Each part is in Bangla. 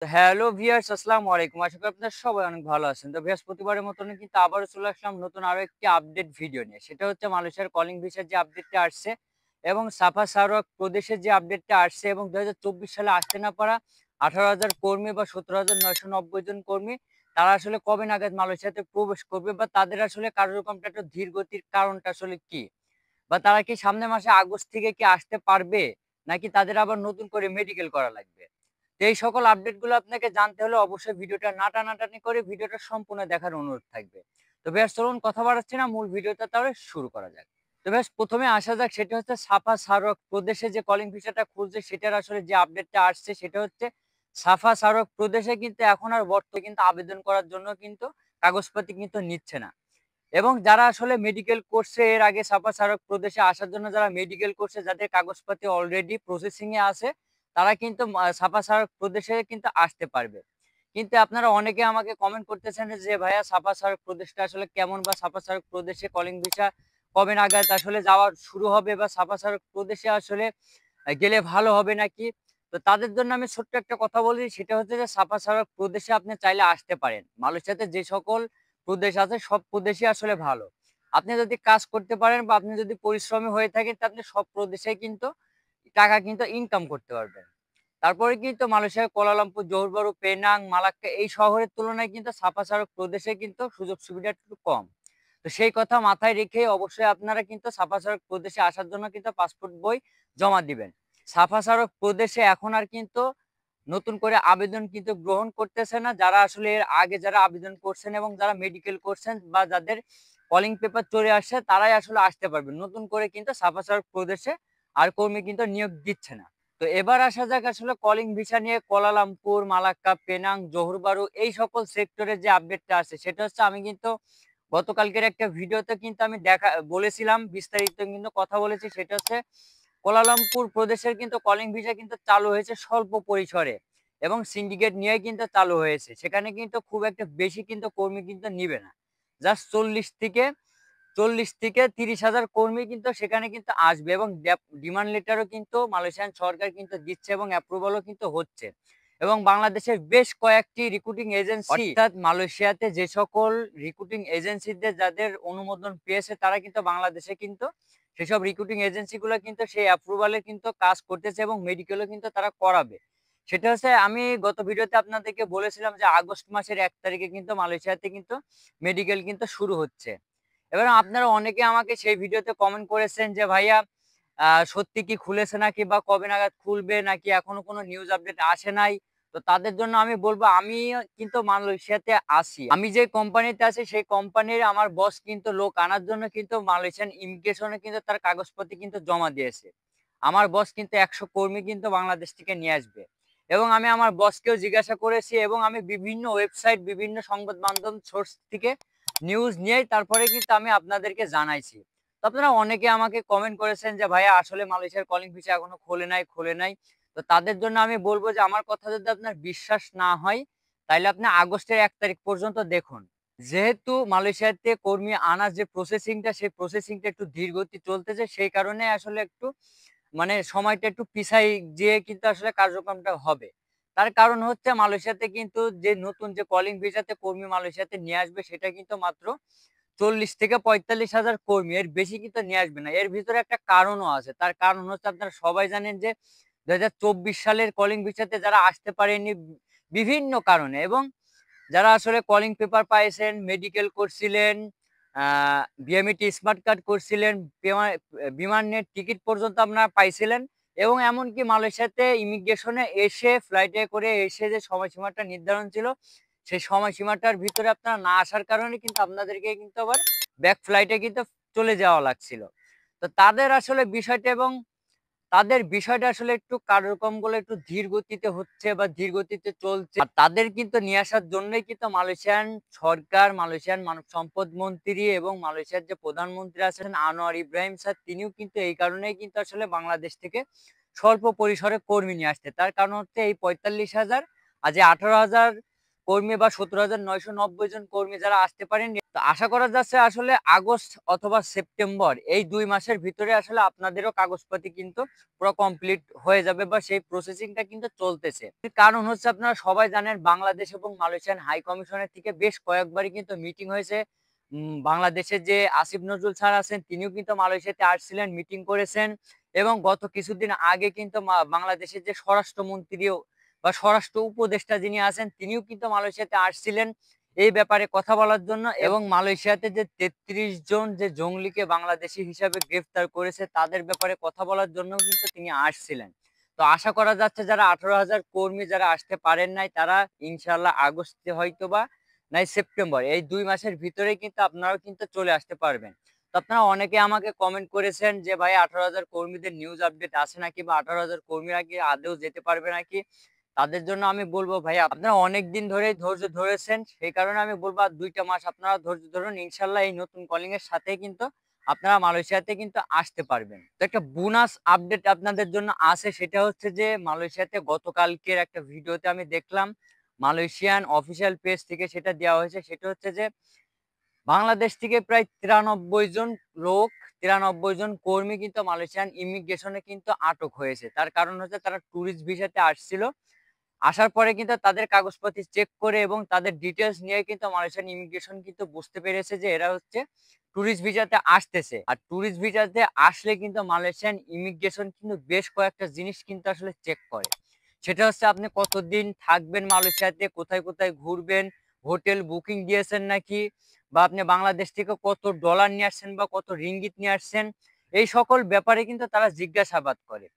তো হ্যালো ভিউয়ার্স, আসসালামু আলাইকুম। আশা করি আপনারা সবাই অনেক ভালো আছেন। তো ভিউয়ার্স, প্রতিবারের মতন কিন্তু আবারও চলে আসলাম নতুন আরো একটি আপডেট ভিডিও নিয়ে। সেটা হচ্ছে মালয়েশিয়ার কলিং ভিসার যে আপডেটটা আসছে এবং সাফা সারোয়াক প্রদেশের যে আপডেটটা আসছে এবং ২০২৪ সালে আসতে না পারা ১৮,০০০ কর্মী বা ১৭,৯৯০ জন কর্মী তারা আসলে কবে নাগাদ মালয়েশিয়াতে প্রবেশ করবে বা তাদের আসলে কার্যক্রমটা একটু ধীর গতির কারণটা আসলে কি? বা তারা কি সামনের মাসে আগস্ট থেকে কি আসতে পারবে? নাকি তাদের আবার নতুন করে মেডিকেল করা লাগবে? তো এই সকল আপডেট গুলো আপনাকে জানতে হলে অবশ্যই ভিডিওটা না টানাটানি করে ভিডিওটা সম্পূর্ণ দেখার অনুরোধ থাকবে। তো বেশ, চলুন কথা বাড়াচ্ছি না, মূল ভিডিওটা তাহলে শুরু করা যাক। তো বেশ, ১ম এ আসা যাক, সেটা হচ্ছে সাফা সারোয়াক প্রদেশে যে কলিং ভিসাটা খুলছে সেটার আসলে যে আপডেটটা আসছে সেটা হচ্ছে সাফা সারোয়াক প্রদেশে কিন্তু এখন আর বর্তমানে কিন্তু আবেদন করার জন্য কিন্তু কাগজপাতি কিন্তু নিচ্ছে না। এবং যারা আসলে মেডিকেল করছে এর আগে সাফা সারক প্রদেশে আসার জন্য যারা মেডিকেল করছে, যাদের কাগজপাতি অলরেডি প্রসেসিং এ আছে, তারা কিন্তু সাফা সারক প্রদেশে কিন্তু আসতে পারবে। কিন্তু আপনারা অনেকে আমাকে কমেন্ট করতেছেন যে ভাইয়া, সাফা সারক প্রদেশটা আসলে কেমন, বা সাফা সারক প্রদেশে কলিং ভিসা কবে নাগাদ আসলে যাওয়া শুরু হবে, বা সাফা সারক প্রদেশে আসলে গেলে ভালো হবে নাকি? তো তাদের জন্য আমি ছোট্ট একটা কথা বলি, সেটা হচ্ছে যে সাফা সারক প্রদেশে আপনি চাইলে আসতে পারেন। মালয়েশিয়াতে যে সকল প্রদেশ আছে সব প্রদেশই আসলে ভালো। আপনি যদি কাজ করতে পারেন বা আপনি যদি পরিশ্রমী হয়ে থাকেন, তা আপনি সব প্রদেশেই কিন্তু টাকা কিন্তু ইনকাম করতে পারবেন। তারপরে কিন্তু মালয়েশিয়ার কুয়ালালামপুর, জোহর বারু, পেনাং, মালাক্কা এই শহরের তুলনায় কিন্তু সাফা সারক প্রদেশে কিন্তু সুযোগ সুবিধা একটু কম। তো সেই কথা মাথায় রেখে অবশ্যই আপনারা কিন্তু সাফা সারক প্রদেশে আসার জন্য কিন্তু পাসপোর্ট বই জমা দিবেন। সাফা সারক প্রদেশে এখন আর কিন্তু নতুন করে আবেদন কিন্তু গ্রহণ করতেছে না। যারা আসলে এর আগে যারা আবেদন করছেন এবং যারা মেডিকেল করছেন বা যাদের কলিং পেপার চলে আসছে, তারাই আসলে আসতে পারবেন। নতুন করে কিন্তু সাফা সারক প্রদেশে আর কর্মী কিন্তু নিয়োগ দিচ্ছে না। তো এবার আসা যাক আসলে কলিং ভিসা নিয়ে কুয়ালালামপুর, মালাক্কা, পেনাং, জোহর বারু এই সকল সেক্টরের যে আপডেটটা আছে সেটা হচ্ছে, আমি কিন্তু গতকালকের একটা ভিডিওতে কিন্তু আমি বলেছিলাম, বিস্তারিত কিন্তু কথা বলেছি। সেটা হচ্ছে কুয়ালালামপুর প্রদেশের কিন্তু কলিং ভিসা কিন্তু চালু হয়েছে স্বল্প পরিসরে এবং সিন্ডিকেট নিয়ে কিন্তু চালু হয়েছে। সেখানে কিন্তু খুব একটা বেশি কিন্তু কর্মী কিন্তু নিবে না। জাস্ট ৪০ থেকে ৩০,০০০ কর্মী কিন্তু সেখানে কিন্তু আসবে এবং ডিমান্ড লেটারও কিন্তু মালয়েশিয়ান সরকার কিন্তু দিচ্ছে এবং অ্যাপ্রুভালও কিন্তু হচ্ছে। এবং বাংলাদেশের বেশ কয়েকটি রিক্রুটিং এজেন্সি, অর্থাৎ মালয়েশিয়াতে যে সকল রিক্রুটিং এজেন্সিদের যাদের অনুমোদন পেয়েছে, তারা কিন্তু বাংলাদেশে কিন্তু সেসব রিক্রুটিং এজেন্সি গুলো কিন্তু সেই অ্যাপ্রুভালে কিন্তু কাজ করতেছে এবং মেডিকেলও কিন্তু তারা করাবে। সেটা হচ্ছে, আমি গত ভিডিওতে আপনাদেরকে বলেছিলাম যে আগস্ট মাসের ১ তারিখে কিন্তু মালয়েশিয়াতে কিন্তু মেডিকেল কিন্তু শুরু হচ্ছে। এবার আপনারা অনেকে আমাকে সেই ভিডিওতে কমেন্ট করেছেন যে ভাইয়া, সত্যি কি খুলেছে নাকি, বা কবে নাগাদ খুলবে, নাকি এখনো কোনো নিউজ আপডেট আসে নাই? তো তাদের জন্য আমি বলব, আমি কিন্তু মালয়েশিয়াতে আছি। আমি যে কোম্পানিতে আছি সেই কোম্পানির আমার বস কিন্তু লোক আনার জন্য কিন্তু মালয়েশিয়ান ইমিগ্রেশনে কিন্তু তার কাগজপত্র কিন্তু জমা দিয়েছে। আমার বস কিন্তু ১০০ কর্মী কিন্তু বাংলাদেশ থেকে নিয়ে আসবে। এবং আমি আমার বসকেও জিজ্ঞাসা করেছি এবং আমি বিভিন্ন ওয়েবসাইট, বিভিন্ন সংবাদ মাধ্যম সোর্স থেকে নিউজ নিয়েই তারপরে কিন্তু আমি আপনাদেরকে জানাইছি। তো আপনারা অনেকে আমাকে কমেন্ট করেছেন যে ভাইয়া, আসলে মালয়েশিয়ার কলিং ভিসা এখনো খোলে নাই। তো তাদের জন্য আমি বলব যে আমার কথা যদি আপনার বিশ্বাস না হয়, তাইলে আপনি আগস্টের ১ তারিখ পর্যন্ত দেখুন। যেহেতু মালয়েশিয়াতে কর্মী আনার যে প্রসেসিংটা, সেই প্রসেসিংটা একটু ধীর গতি চলতেছে, সেই কারণে আসলে একটু মানে সময়টা একটু পিছায় যেয়ে কিন্তু আসলে কার্যক্রমটা হবে। তার কারণ হচ্ছে, মালয়েশিয়াতে কিন্তু যে নতুন যে কলিং ভিসাতে কর্মী মালয়েশিয়াতে নিয়ে আসবে সেটা কিন্তু মাত্র ৪০ থেকে ৪৫,০০০ কর্মী। এর বেশি কিন্তু নিয়ে আসবে না। এর ভিতরে একটা কারণও আছে। তার কারণ হচ্ছে, আপনারা সবাই জানেন যে ২০২৪ সালের কলিং ভিসাতে যারা আসতে পারেনি বিভিন্ন কারণে, এবং যারা আসলে কলিং পেপার পাইছেন, মেডিকেল করছিলেন, আ বিএমইটি স্মার্ট কার্ড করছিলেন, বিমানের টিকিট পর্যন্ত আপনারা পাইছিলেন এবং এমনকি মালয়েশিয়াতে ইমিগ্রেশনে এসে, ফ্লাইটে করে এসে যে সময়সীমাটা নির্ধারণ ছিল, সেই সময়সীমাটার ভিতরে আপনারা না আসার কারণে কিন্তু আপনাদেরকে কিন্তু আবার ব্যাক ফ্লাইটে কিন্তু চলে যাওয়া লাগছিল। তো তাদের বিষয়টা আসলে একটু কার্যক্রমগুলো একটু ধীর গতিতে হচ্ছে বা ধীর গতিতে চলছে। আর তাদের কিন্তু নিয়ে আসার জন্যই কিন্তু মালয়েশিয়ান সরকার, মালয়েশিয়ান মানব সম্পদ মন্ত্রী এবং মালয়েশিয়ার যে প্রধানমন্ত্রী আছেন আনোয়ার ইব্রাহিম স্যার, তিনিও কিন্তু এই কারণেই কিন্তু আসলে বাংলাদেশ থেকে স্বল্প পরিসরে কর্মী নিয়ে আসছে। তার কারণ হচ্ছে এই ৪৫,০০০ আর যে ১৮,০০০ কর্মী বা 17,990 জন কর্মী যারা আসতে পারেননি, তো আশা করা যাচ্ছে আসলে আগস্ট অথবা সেপ্টেম্বর এই 2 মাসের ভিতরে আসলে আপনাদেরও কাগজপাতি কিন্তু পুরো কমপ্লিট হয়ে যাবে বা সেই প্রসেসিংটা কিন্তু চলতেছে। কারণ হচ্ছে আপনারা সবাই জানেন বাংলাদেশ এবং মালয়েশিয়ান হাই কমিশনের থেকে বেশ কয়েকবারই কিন্তু মিটিং হয়েছে। বাংলাদেশের যে আসিফ নজরুল স্যার আছেন তিনিও কিন্তু মালয়েশিয়াতে আসছিলেন, মিটিং করেছেন এবং গত কিছুদিন আগে কিন্তু বাংলাদেশের যে স্বরাষ্ট্রমন্ত্রীও বা স্বরাষ্ট্র উপদেষ্টা যিনি আছেন তিনিও কিন্তু মালয়েশিয়াতে আসছিলেন এই ব্যাপারে কথা বলার জন্য। এবং মালয়েশিয়াতে যে 33 জন যে জঙ্গলিকে বাংলাদেশী হিসাবে গ্রেফতার করেছে তাদের ব্যাপারে কথা বলার জন্য কিন্তু তিনি আসছিলেন। তো আশা করা যাচ্ছে যারা 18,000 কর্মী যারা আসতে পারেন নাই তারা ইনশাল্লাহ আগস্টে হয়তোবা নাই সেপ্টেম্বর এই 2 মাসের ভিতরেই কিন্তু আপনারাও কিন্তু চলে আসতে পারবেন। তো আপনারা অনেকে আমাকে কমেন্ট করেছেন যে ভাই 18,000 কর্মীদের নিউজ আপডেট আছে নাকি বা 18,000 কর্মীরা কি আদৌ যেতে পারবে নাকি? তাদের জন্য আমি বলবো ভাই আপনারা অনেকদিন ধরেই ধৈর্য ধরেছেন। সেই কারণে আমি বলবো আর ২ টা মাস আপনারা ধৈর্য ধরুন। ইনশাআল্লাহ এই নতুন কলিং এর সাথেই কিন্তু আপনারা মালয়েশিয়াতে কিন্তু আসতে পারবেন। তো একটা বোনাস আপডেট আপনাদের জন্য আছে, সেটা হচ্ছে যে মালয়েশিয়াতে গতকালকের একটা ভিডিওতে আমি দেখলাম মালয়েশিয়ান অফিসিয়াল পেজ থেকে সেটা দেওয়া হয়েছে। সেটা হচ্ছে যে বাংলাদেশ থেকে প্রায় 93 জন লোক, 93 জন কর্মী কিন্তু মালয়েশিয়ান ইমিগ্রেশনে কিন্তু আটক হয়েছে। তার কারণ হচ্ছে তারা টুরিস্ট ভিসাতে আসছিল। আসার পরে কিন্তু তাদের কাগজপত্র চেক করে এবং তাদের ডিটেইলস নিয়ে কিন্তু মালয়েশিয়ান ইমিগ্রেশন কিন্তু বুঝতে পেরেছে যে এরা হচ্ছে টুরিস্ট ভিসাতে আসতেছে। আর টুরিস্ট ভিসাতে আসলে কিন্তু মালয়েশিয়ান ইমিগ্রেশন কিন্তু বেশ কয়েকটা জিনিস কিন্তু আসলে চেক করে। সেটা হচ্ছে আপনি কতদিন থাকবেন মালয়েশিয়াতে, কোথায়, কোথায় ঘুরবেন, হোটেল বুকিং দিয়েছেন নাকি, বা আপনি বাংলাদেশ থেকে কত ডলার নিয়ে আসছেন বা কত রিঙ্গিত নিয়ে আসছেন। এই সকল ব্যাপারে কিন্তু তারা জিজ্ঞাসাবাদ করে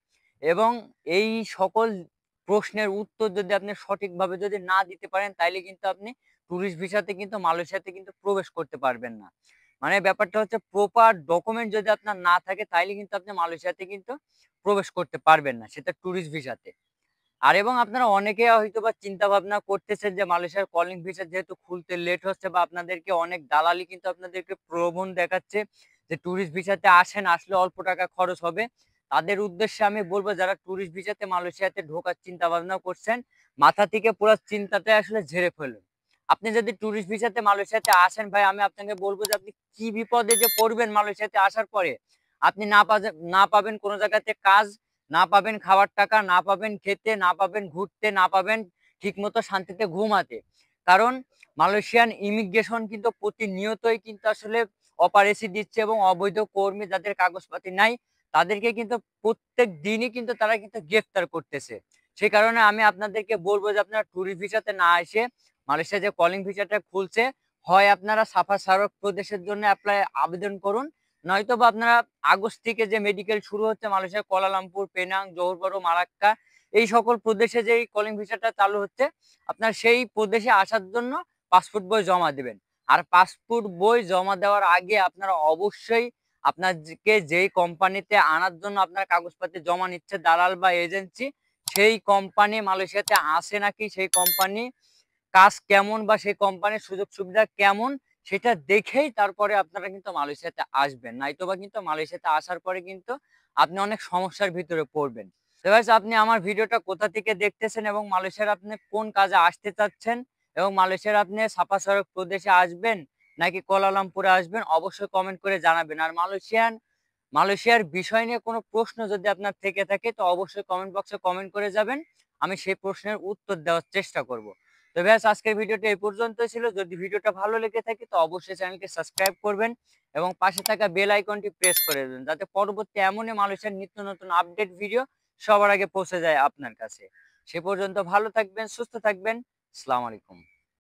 এবং এই সকল প্রশ্নের উত্তর যদি আপনি সঠিকভাবে যদি না দিতে পারেন তাইলে কিন্তু আপনি টুরিস্ট ভিসাতে কিন্তু মালয়েশিয়াতে কিন্তু প্রবেশ করতে পারবেন না। মানে ব্যাপারটা হচ্ছে প্রপার ডকুমেন্ট যদি আপনার না থাকে তাইলে কিন্তু আপনি মালয়েশিয়াতে কিন্তু প্রবেশ করতে পারবেন না, সেটা টুরিস্ট ভিসাতে। আর এবং আপনারা অনেকে হয়তোবা চিন্তা ভাবনা করতেছেন যে মালয়েশিয়ার কলিং ভিসা যেহেতু খুলতে লেট হচ্ছে বা আপনাদেরকে অনেক দালালি কিন্তু আপনাদেরকে প্রলোভন দেখাচ্ছে যে টুরিস্ট ভিসাতে আসেন, আসলে অল্প টাকা খরচ হবে। তাদের উদ্দেশ্যে আমি বলবো যারা টুরিস্ট ভিসাতে মালয়েশিয়াতে ঢোকার চিন্তা ভাবনা করছেন মাথা থেকে পুরো চিন্তাটাই আসলে ঝেড়ে ফেলুন। আপনি যদি টুরিস্ট ভিসাতে মালয়েশিয়াতে আসেন ভাই, আমি আপনাকে বলবো যে আপনি কি বিপদে যে পড়বেন মালয়েশিয়াতে আসার পরে। আপনি না পাবেন কোনো জায়গাতে কাজ, না পাবেন খাওয়ার টাকা, না পাবেন খেতে, না পাবেন ঘুরতে, না পাবেন ঠিকমতো শান্তিতে ঘুমাতে। কারণ মালয়েশিয়ান ইমিগ্রেশন কিন্তু প্রতিনিয়তই কিন্তু আসলে অপারেশি দিচ্ছে এবং অবৈধ কর্মী যাদের কাগজপাতি নাই তাদেরকে কিন্তু প্রত্যেক দিনই কিন্তু তারা কিন্তু গ্রেফতার করতেছে। সেই কারণে আমি আপনাদেরকে বলবো যে আপনারা ট্যুরিস্ট ভিসাতে না এসে মালয়েশিয়া যে কলিং ভিসাটা খুলছে, হয় আপনারা সাফা সার্ক প্রদেশের জন্য আবেদন করুন, নয়তোবা আপনারা আগস্ট থেকে যে মেডিকেল শুরু হচ্ছে মালয়েশিয়ার কুয়ালালামপুর, পেনাং, জোহর বারু, মালাক্কা এই সকল প্রদেশে যে কলিং ভিসাটা চালু হচ্ছে আপনার সেই প্রদেশে আসার জন্য পাসপোর্ট বই জমা দিবেন। আর পাসপোর্ট বই জমা দেওয়ার আগে আপনারা অবশ্যই আপনাকে যেই কোম্পানিতে আনার জন্য আপনার কাগজপত্র জমা নিচ্ছে দালাল বা এজেন্সি, সেই কোম্পানি মালয়েশিয়াতে আসে নাকি, সেই কোম্পানি কাজ কেমন বা সেই কোম্পানির সুযোগ সুবিধা কেমন সেটা দেখেই তারপরে আপনারা কিন্তু মালয়েশিয়াতে আসবেন। নয়তোবা কিন্তু মালয়েশিয়াতে আসার পরে কিন্তু আপনি অনেক সমস্যার ভিতরে পড়বেন। তো গাইস আপনি আমার ভিডিওটা কোথা থেকে দেখতেছেন এবং মালয়েশিয়ার আপনি কোন কাজে আসতে চাচ্ছেন এবং মালয়েশিয়ার আপনি সাফা সার্ক প্রদেশে আসবেন নাকি কুয়ালালামপুরে আসবেন অবশ্যই কমেন্ট করে জানাবেন। আর মালয়েশিয়ার বিষয় নিয়ে কোনো প্রশ্ন যদি আপনার থেকে থাকে তো অবশ্যই কমেন্ট বক্সে কমেন্ট করে যাবেন। আমি সেই প্রশ্নের উত্তর দেওয়ার চেষ্টা করব। তো ব্যাস আজকের ভিডিওটা এই পর্যন্তই ছিল। যদি ভিডিওটা ভালো লেগে থাকে তো অবশ্যই চ্যানেলটি সাবস্ক্রাইব করবেন এবং পাশে থাকা বেল আইকনটি প্রেস করে দেবেন যাতে পরবর্তী এমনই মালয়েশিয়ার নিত্য নতুন আপডেট ভিডিও সবার আগে পৌঁছে যায় আপনার কাছে। সে পর্যন্ত ভালো থাকবেন, সুস্থ থাকবেন। আসসালামু আলাইকুম।